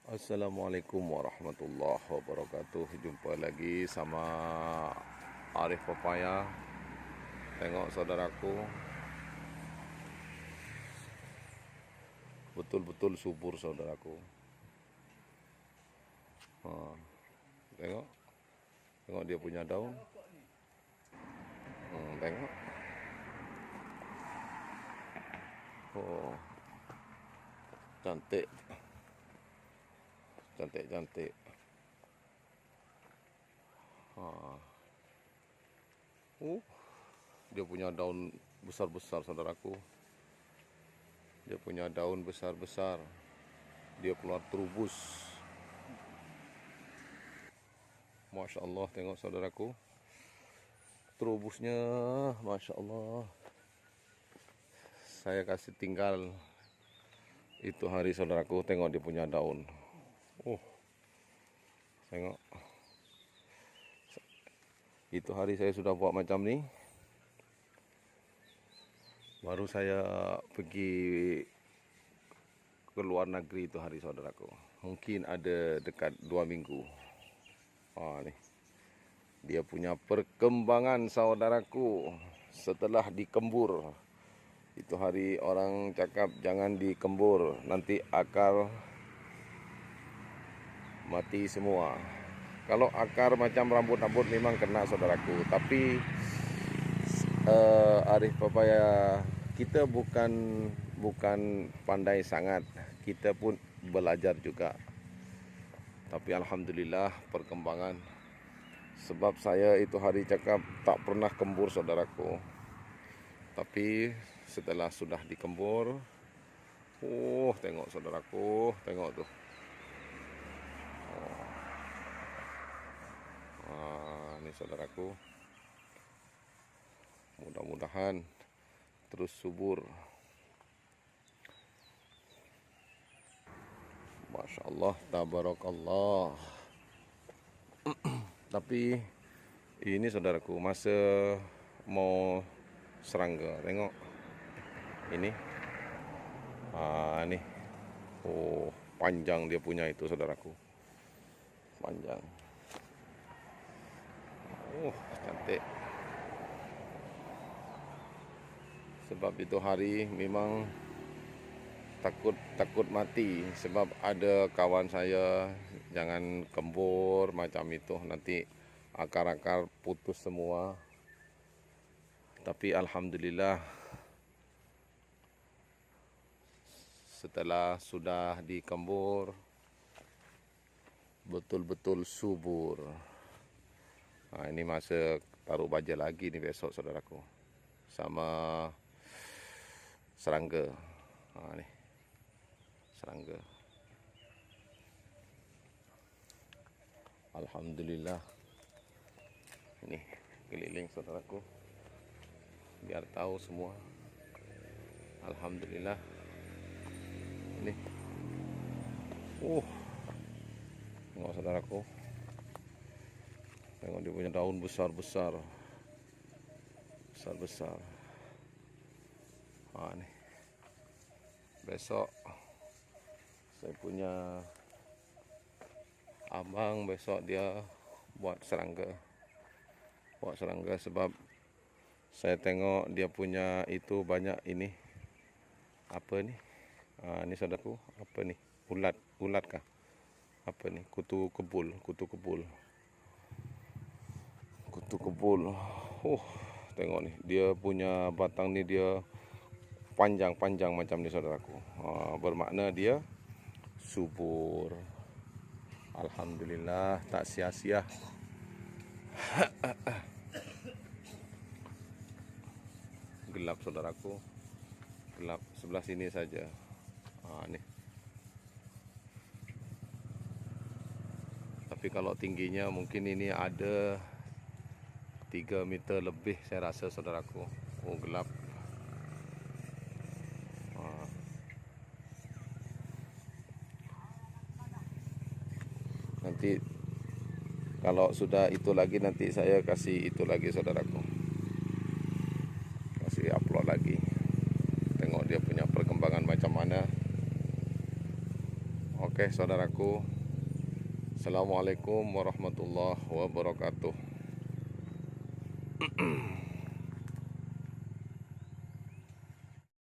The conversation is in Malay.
Assalamualaikum warahmatullahi wabarakatuh. Jumpa lagi sama Arif Papaya. Tengok saudaraku, betul-betul subur saudaraku. Tengok, tengok dia punya daun. Tengok. Oh, cantik. Cantik-cantik. Dia punya daun besar-besar saudaraku. Dia punya daun besar-besar. Dia keluar terubus. Masya Allah, tengok saudaraku. Terubusnya, Masya Allah. Saya kasih tinggal itu hari saudaraku. Tengok dia punya daun. Tengok. Itu hari saya sudah buat macam ni. Baru saya pergi ke luar negeri itu hari saudaraku. Mungkin ada dekat 2 minggu. Ni. Dia punya perkembangan saudaraku setelah dikembur. Itu hari orang cakap jangan dikembur, nanti akar mati semua. Kalau akar macam rambut-rambut memang kena saudaraku. Tapi Arif Papaya, kita bukan pandai sangat. Kita pun belajar juga. Tapi alhamdulillah perkembangan. Sebab saya itu hari cakap tak pernah kembur saudaraku. Tapi setelah sudah dikembur, tengok saudaraku, tengok tuh. Ini saudaraku. Mudah-mudahan terus subur. Masya Allah, tabarakallah. Tapi ini saudaraku, masa mau serangga, tengok ini. Ini. Panjang dia punya itu saudaraku. Panjang. Cantik. Sebab itu hari memang takut mati. Sebab ada kawan saya jangan kembur macam itu, nanti akar-akar putus semua. Tapi alhamdulillah setelah sudah dikembur betul-betul subur. Ini masa taruh baja lagi ni besok saudaraku. Sama serangga. Ni. Serangga. Alhamdulillah. Ini keliling saudaraku. Biar tahu semua. Alhamdulillah. Ini. Tengok saudaraku. Tengok dia punya daun besar-besar. Besar-besar. Ni. Besok saya punya abang besok dia buat serangga. Buat serangga sebab saya tengok dia punya itu banyak ini. Apa ni? Ni saudaraku, apa ni? Ulat kah? Apa ni? Kutu kebul. Tengok ni, dia punya batang ni dia panjang-panjang macam ni saudaraku. Bermakna dia subur. Alhamdulillah, tak sia-sia. Gelap saudaraku. Gelap sebelah sini saja. Ni. Tapi kalau tingginya mungkin ini ada 3 meter lebih saya rasa saudaraku. Gelap. Nanti kalau sudah itu lagi nanti saya kasih itu lagi saudaraku. Kasih upload lagi. Tengok dia punya perkembangan macam mana. Oke saudaraku, Assalamualaikum warahmatullahi wabarakatuh.